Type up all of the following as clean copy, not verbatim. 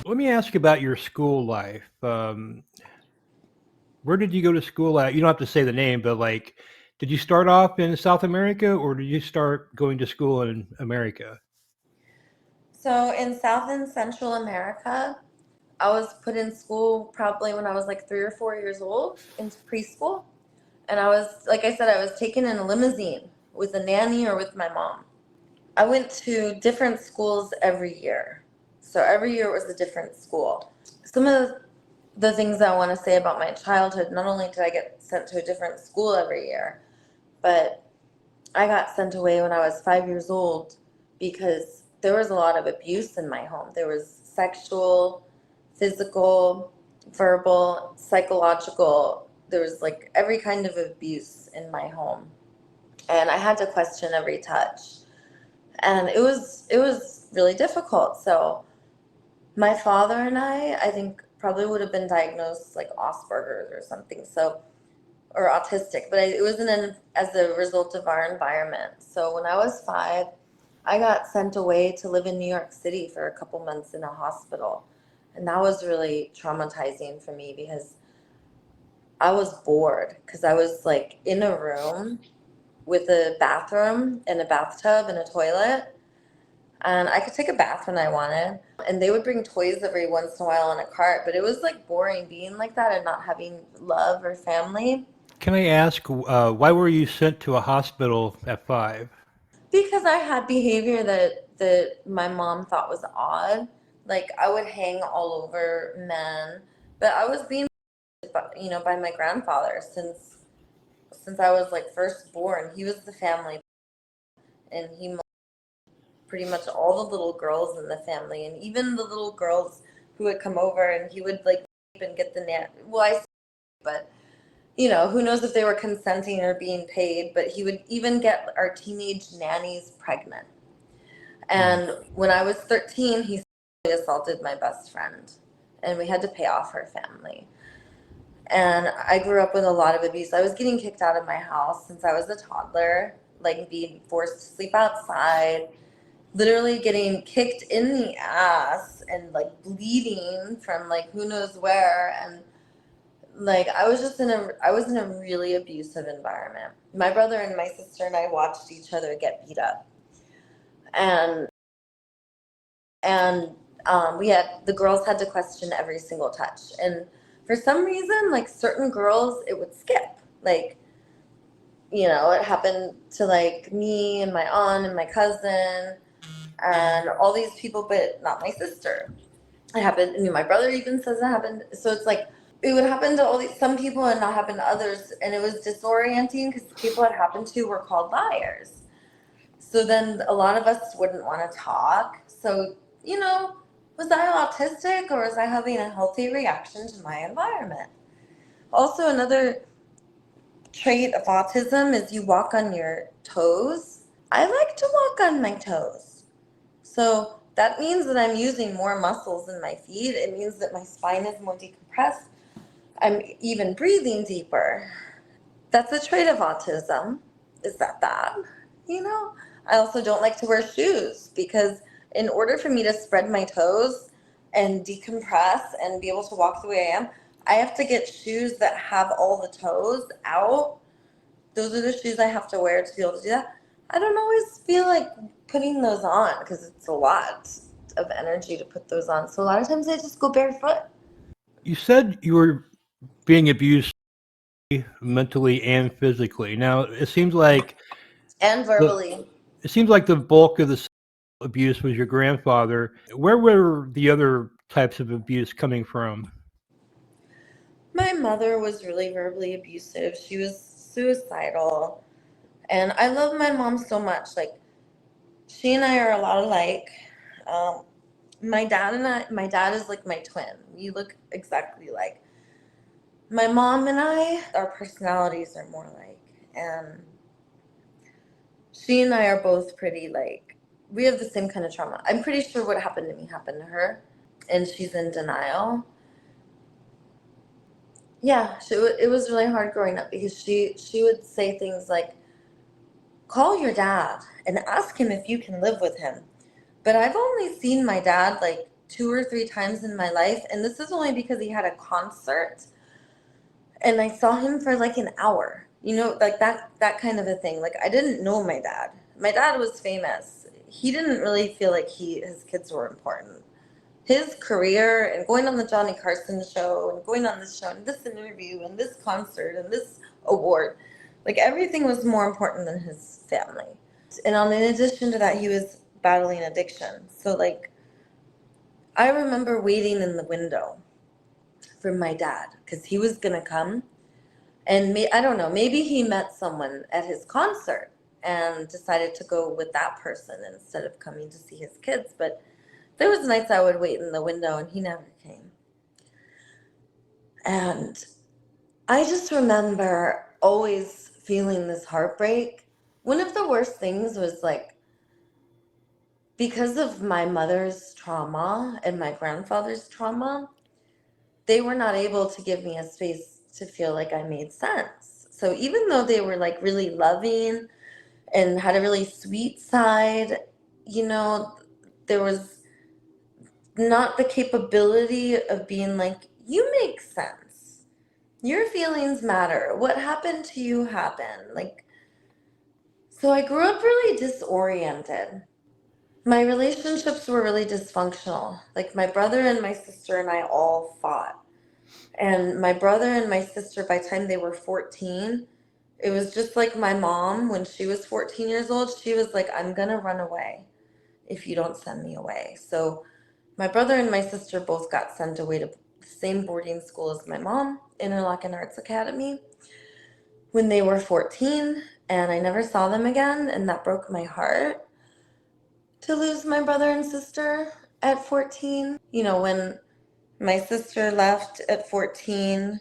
Let me ask about your school life. Where did you go to school at? You don't have to say the name, but like, did you start off in South America or did you start going to school in America? So in South and Central America, I was put in school probably when I was like 3 or 4 years old into preschool. And I was, like I said, I was taken in a limousine with a nanny or with my mom. I went to different schools every year. So every year it was a different school. Some of the things I want to say about my childhood, not only did I get sent to a different school every year, but I got sent away when I was 5 years old because there was a lot of abuse in my home. There was sexual, physical, verbal, psychological. There was like every kind of abuse in my home. And I had to question every touch. And it was really difficult. So my father and I think probably would have been diagnosed like Asperger's or something. So or autistic, but it wasn't as a result of our environment. So when I was 5, I got sent away to live in New York City for a couple months in a hospital. And that was really traumatizing for me because I was bored because I was like in a room with a bathroom and a bathtub and a toilet. And I could take a bath when I wanted. And they would bring toys every once in a while in a cart, but it was like boring being like that and not having love or family. Can I ask, why were you sent to a hospital at 5? Because I had behavior that my mom thought was odd. Like I would hang all over men, but I was being, by my grandfather since I was like first born. He was the family, and he pretty much all the little girls in the family, and even the little girls who would come over, and he would like and get the nan. Well, but who knows if they were consenting or being paid, but he would even get our teenage nannies pregnant. Mm. And when I was 13, he assaulted my best friend, and we had to pay off her family. And I grew up with a lot of abuse. I was getting kicked out of my house since I was a toddler, like being forced to sleep outside, literally getting kicked in the ass and like bleeding from like who knows where. And like I was in a really abusive environment. My brother and my sister and I watched each other get beat up. And and we had the girls had to question every single touch, and for some reason like certain girls it would skip, like it happened to like me and my aunt and my cousin and all these people, but not my sister. It happened. My brother even says it happened. So it's like it would happen to all these some people and not happen to others, and it was disorienting because the people it happened to were called liars. So then a lot of us wouldn't want to talk. So, was I autistic or was I having a healthy reaction to my environment? Also, another trait of autism is you walk on your toes. I like to walk on my toes. So that means that I'm using more muscles in my feet. It means that my spine is more decompressed. I'm even breathing deeper. That's a trait of autism. Is that bad? I also don't like to wear shoes because in order for me to spread my toes and decompress and be able to walk the way I am, I have to get shoes that have all the toes out. Those are the shoes I have to wear to be able to do that. I don't always feel like putting those on because it's a lot of energy to put those on. So a lot of times I just go barefoot. You said you were being abused mentally and physically. Now, And the verbally. it seems like the bulk of the abuse was your grandfather. Where were the other types of abuse coming from? My mother was really verbally abusive. She was suicidal. And I love my mom so much. Like, she and I are a lot alike. Um, my dad is like my twin. We look exactly alike. My mom and I, our personalities are more alike. And she and I are both pretty like, we have the same kind of trauma. I'm pretty sure what happened to me happened to her. And she's in denial. Yeah, it was really hard growing up because she would say things like, call your dad and ask him if you can live with him. But I've only seen my dad like 2 or 3 times in my life, and this is only because he had a concert and I saw him for like an hour. You know, like that kind of a thing. Like I didn't know my dad. My dad was famous. He didn't really feel like his kids were important. His career and going on the Johnny Carson show and going on this show and this interview and this concert and this award, like everything was more important than his family. And in addition to that, he was battling addiction. So like I remember waiting in the window for my dad because he was gonna come, and I don't know, maybe he met someone at his concert and decided to go with that person instead of coming to see his kids. But there was nights I would wait in the window and he never came. And I just remember always feeling this heartbreak. One of the worst things was like, because of my mother's trauma and my grandfather's trauma, they were not able to give me a space to feel like I made sense. So even though they were like really loving and had a really sweet side, you know, there was not the capability of being like, you make sense. Your feelings matter. What happened to you happened. Like, so I grew up really disoriented. My relationships were really dysfunctional. Like my brother and my sister and I all fought. And my brother and my sister, by the time they were 14, it was just like my mom when she was 14 years old. She was like, I'm going to run away if you don't send me away. So my brother and my sister both got sent away to the same boarding school as my mom, Interlochen Arts Academy, when they were 14. And I never saw them again. And that broke my heart to lose my brother and sister at 14. You know, when my sister left at 14,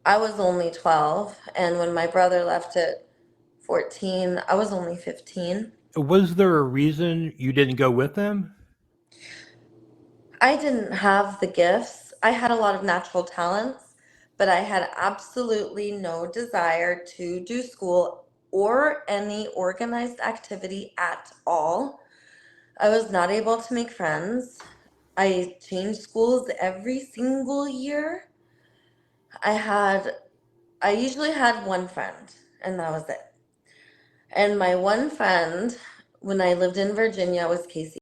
I was only 12, and when my brother left at 14, I was only 15. Was there a reason you didn't go with them? I didn't have the gifts. I had a lot of natural talents, but I had absolutely no desire to do school or any organized activity at all. I was not able to make friends. I changed schools every single year. I usually had one friend, and that was it. And my one friend, when I lived in Virginia, was Casey.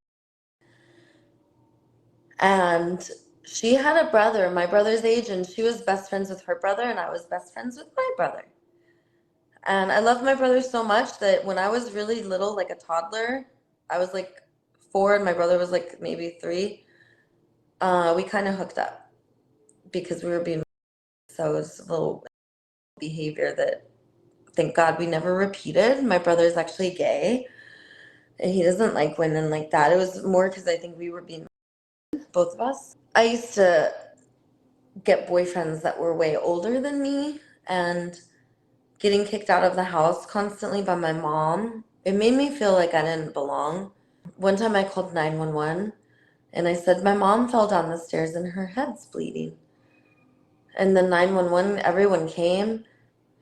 And she had a brother, my brother's age, and she was best friends with her brother, and I was best friends with my brother. And I loved my brother so much that when I was really little, like a toddler, I was like 4 and my brother was like maybe 3, we kind of hooked up because we were being, so it was a little behavior that thank God we never repeated. My brother's actually gay and he doesn't like women like that. It was more because I think we were being, both of us. I used to get boyfriends that were way older than me, and getting kicked out of the house constantly by my mom, it made me feel like I didn't belong. One time I called 911 and I said, my mom fell down the stairs and her head's bleeding. And then 911, everyone came,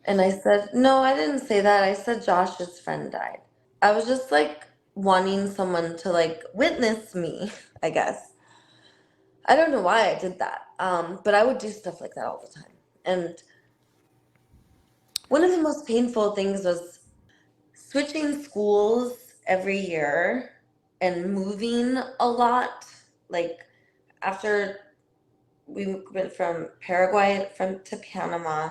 and I said, no, I didn't say that. I said Josh's friend died. I was just like wanting someone to like witness me, I guess. I don't know why I did that, but I would do stuff like that all the time. And one of the most painful things was switching schools every year and moving a lot. Like after we went from Paraguay to Panama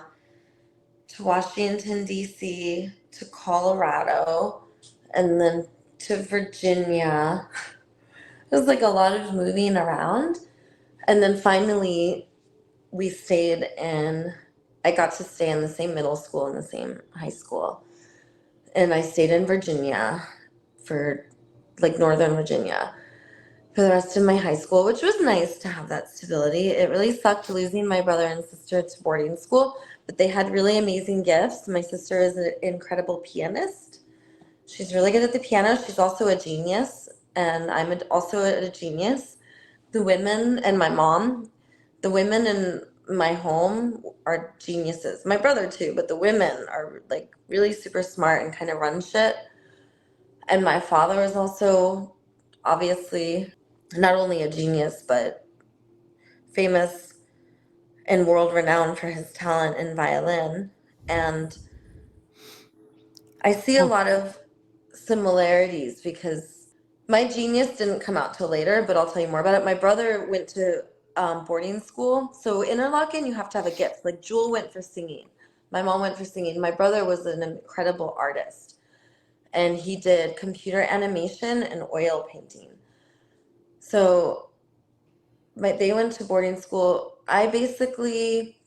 to Washington, D.C., to Colorado, and then to Virginia. It was like a lot of moving around. And then finally, I got to stay in the same middle school and the same high school. And I stayed in Virginia for like Northern Virginia for the rest of my high school, which was nice to have that stability. It really sucked losing my brother and sister to boarding school, but they had really amazing gifts. My sister is an incredible pianist. She's really good at the piano. She's also a genius, and also a genius. The women and my mom, the women in my home are geniuses. My brother too, but the women are like really super smart and kind of run shit. And my father is also obviously not only a genius, but famous and world renowned for his talent in violin. And I see a Well, lot of similarities because my genius didn't come out till later, but I'll tell you more about it. My brother went to boarding school. So Interlochen, you have to have a gift. Like Jewel went for singing. My mom went for singing. My brother was an incredible artist, and he did computer animation and oil painting. So they went to boarding school. I basically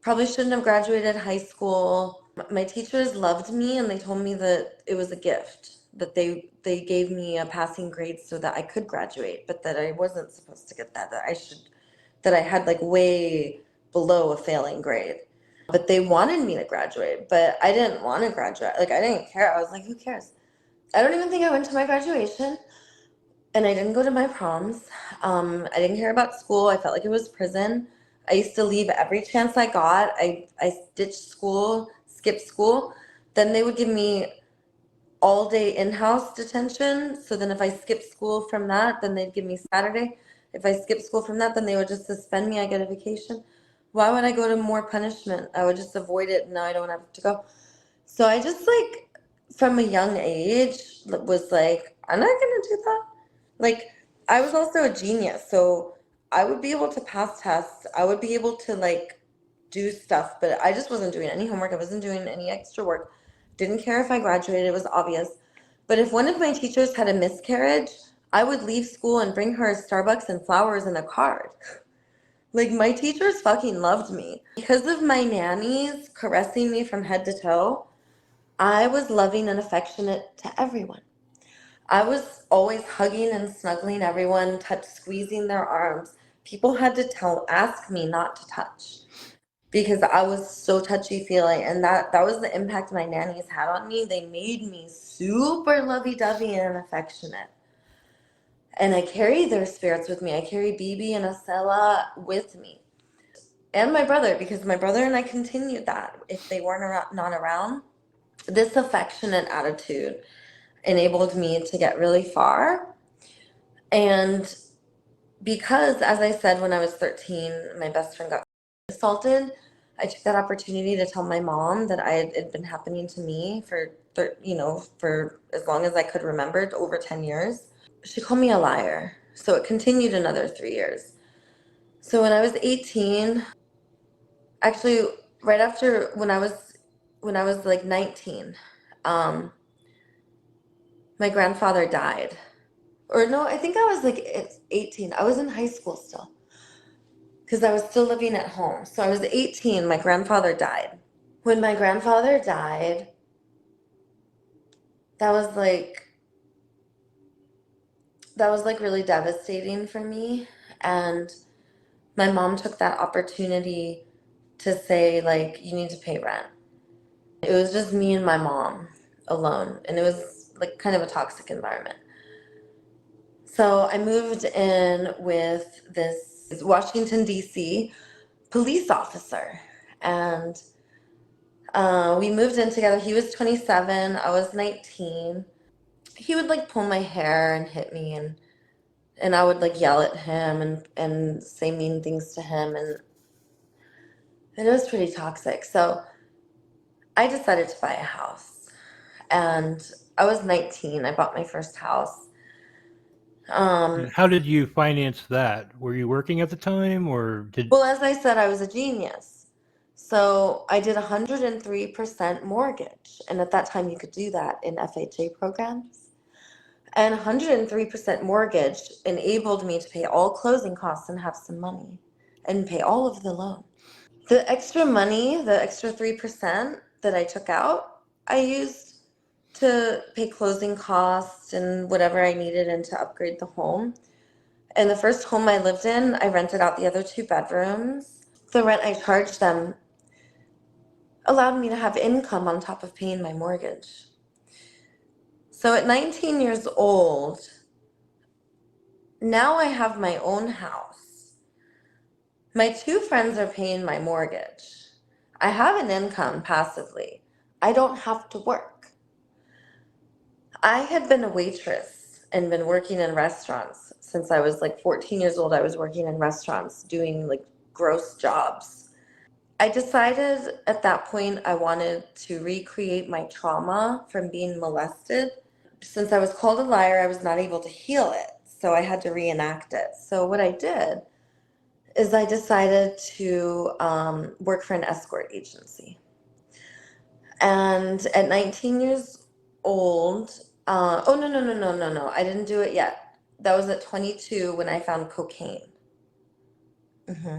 probably shouldn't have graduated high school. My teachers loved me and they told me that it was a gift, that they gave me a passing grade so that I could graduate, but that I wasn't supposed to get that, that I had like way below a failing grade. But they wanted me to graduate, but I didn't want to graduate. Like I didn't care. I was like, who cares? I don't even think I went to my graduation. And I didn't go to my proms. I didn't care about school. I felt like it was prison. I used to leave every chance I got. I ditched school, skipped school. Then they would give me all day in-house detention. So then if I skipped school from that, then they'd give me Saturday. If I skipped school from that, then they would just suspend me. I get a vacation. Why would I go to more punishment? I would just avoid it. Now I don't have to go. So I just like, from a young age, was like, I'm not going to do that. Like, I was also a genius, so I would be able to pass tests. I would be able to like do stuff, but I just wasn't doing any homework. I wasn't doing any extra work. Didn't care if I graduated, it was obvious. But if one of my teachers had a miscarriage, I would leave school and bring her Starbucks and flowers and a card. Like, my teachers fucking loved me. Because of my nannies caressing me from head to toe, I was loving and affectionate to everyone. I was always hugging and snuggling everyone, squeezing their arms. People had to ask me not to touch because I was so touchy feely, and that was the impact my nannies had on me. They made me super lovey dovey and affectionate, and I carry their spirits with me. I carry Bibi and Acela with me, and my brother, because my brother and I continued that. If they weren't not around, this affectionate attitude enabled me to get really far. And because, as I said, when I was 13, my best friend got assaulted, I took that opportunity to tell my mom that it had been happening to me for, for as long as I could remember, over 10 years. She called me a liar. So it continued another 3 years. So when I was 18, actually, right after when I was like 19, um, my grandfather died. Or no, I think I was like 18. I was in high school still because I was still living at home. So I was 18. My grandfather died. When my grandfather died, that was like really devastating for me. And my mom took that opportunity to say, like, you need to pay rent. It was just me and my mom alone, and it was like kind of a toxic environment. So I moved in with this Washington, D.C. police officer, and we moved in together. He was 27, I was 19. He would like pull my hair and hit me, and I would like yell at him and say mean things to him, and it was pretty toxic. So I decided to buy a house, and I was 19. I bought my first house. how did you finance that? Were you working at the time, or did? Well, as I said, I was a genius. So I did 103% mortgage. And at that time, you could do that in FHA programs. And 103% mortgage enabled me to pay all closing costs and have some money and pay all of the loan. The extra money, the extra 3% that I took out, I used to pay closing costs and whatever I needed and to upgrade the home. And the first home I lived in, I rented out the other 2 bedrooms. The rent I charged them allowed me to have income on top of paying my mortgage. So at 19 years old, now I have my own house. My two friends are paying my mortgage. I have an income passively. I don't have to work. I had been a waitress and been working in restaurants since I was like 14 years old. I was working in restaurants doing like gross jobs. I decided at that point I wanted to recreate my trauma from being molested. Since I was called a liar, I was not able to heal it. So I had to reenact it. So what I did is I decided to work for an escort agency. And at 19 years old, oh, no, no, no, no, no, no. I didn't do it yet. That was at 22 when I found cocaine. Hmm.